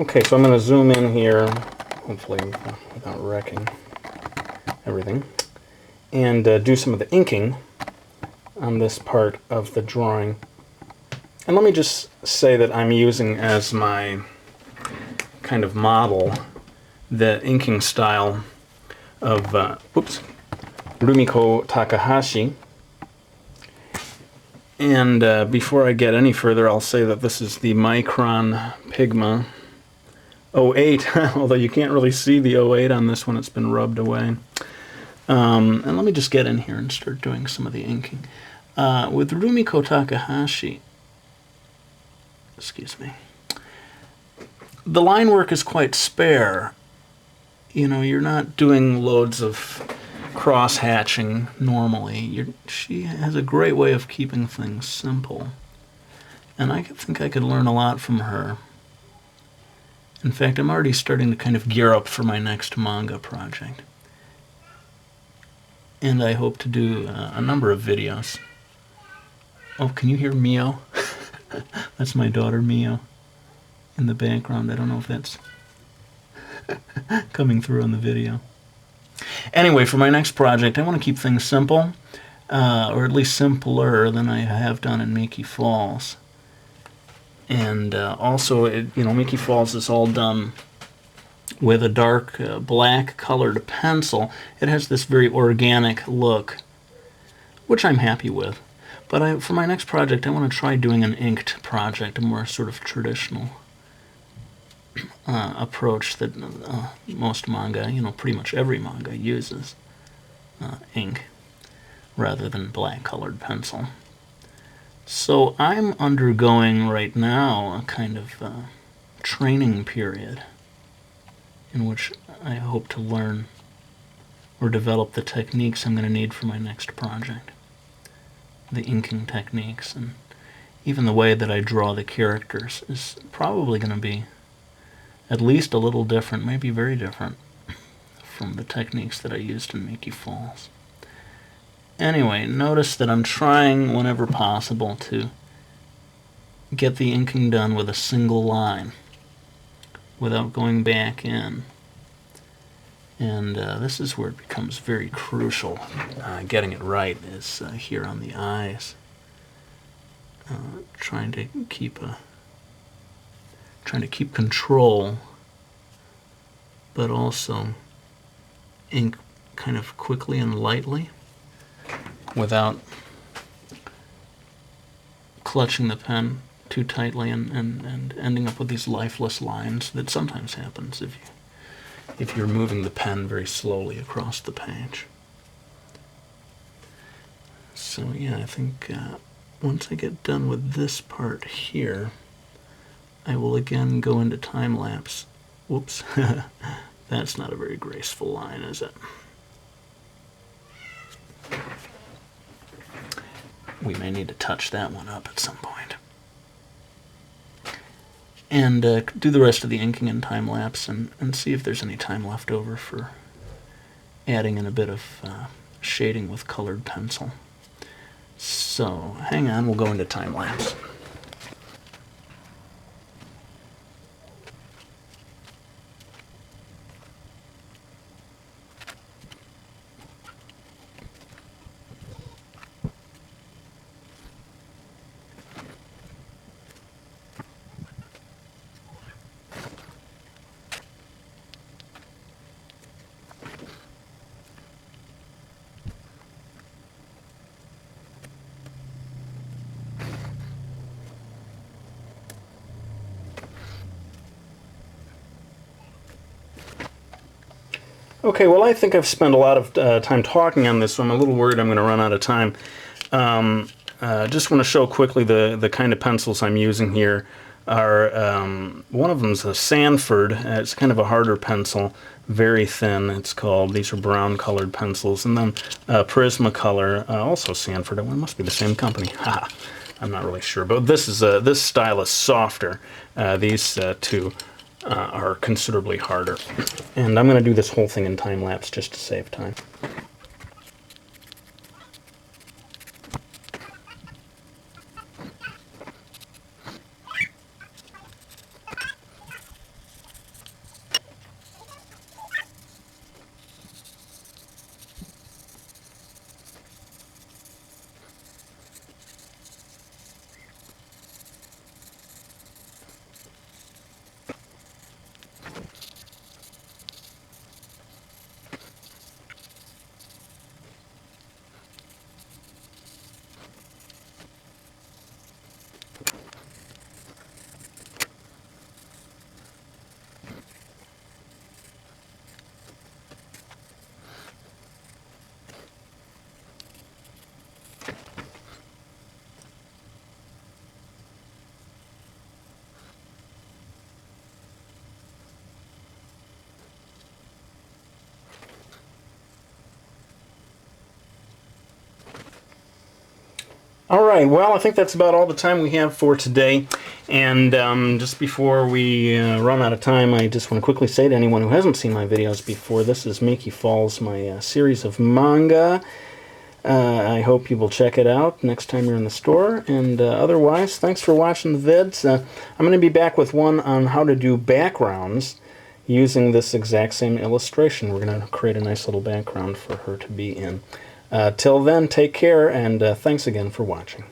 Okay, so I'm going to zoom in here, hopefully without wrecking everything, and do some of the inking on this part of the drawing. And let me just say that I'm using as my kind of model the inking style of Rumiko Takahashi. And before I get any further, I'll say that this is the Micron Pigma 08, although you can't really see the 08 on this one, it's been rubbed away. And let me just get in here and start doing some of the inking. With Rumiko Takahashi, excuse me, the line work is quite spare. You know, you're not doing loads of cross-hatching normally. She has a great way of keeping things simple. And I think I could learn a lot from her. In fact, I'm already starting to kind of gear up for my next manga project. And I hope to do a number of videos. Oh, can you hear Mio? That's my daughter, Mio, in the background. I don't know if that's coming through on the video. Anyway, for my next project, I want to keep things simple, or at least simpler than I have done in Miki Falls. And also, Miki Falls is all done with a dark black colored pencil. It has this very organic look, which I'm happy with. But for my next project, I want to try doing an inked project, a more sort of traditional approach that most manga, pretty much every manga uses ink rather than black colored pencil. So I'm undergoing right now a kind of training period in which I hope to learn or develop the techniques I'm going to need for my next project. The inking techniques, and even the way that I draw the characters is probably going to be at least a little different, maybe very different from the techniques that I used in Miki Falls. Anyway, notice that I'm trying whenever possible to get the inking done with a single line without going back in. And this is where it becomes very crucial. Getting it right is here on the eyes. Trying to keep control, but also ink kind of quickly and lightly without clutching the pen too tightly and ending up with these lifeless lines that sometimes happens if you're moving the pen very slowly across the page. So yeah, I think once I get done with this part here, I will again go into time-lapse. Whoops, that's not a very graceful line, is it? We may need to touch that one up at some point. And do the rest of the inking in time-lapse and see if there's any time left over for adding in a bit of shading with colored pencil. So, hang on, we'll go into time-lapse. Okay, well, I think I've spent a lot of time talking on this, so I'm a little worried I'm going to run out of time. Just want to show quickly the kind of pencils I'm using here. One of them is a Sanford. It's kind of a harder pencil, very thin, it's called. These are brown colored pencils. And then Prismacolor, also Sanford. It must be the same company. Haha, I'm not really sure. But this style is softer. These two are considerably harder. And I'm going to do this whole thing in time-lapse just to save time. All right, well, I think that's about all the time we have for today. And just before we run out of time, I just want to quickly say to anyone who hasn't seen my videos before, this is Miki Falls, my series of manga. I hope you will check it out next time you're in the store. And otherwise, thanks for watching the vids. I'm going to be back with one on how to do backgrounds using this exact same illustration. We're going to create a nice little background for her to be in. Till then, take care, and thanks again for watching.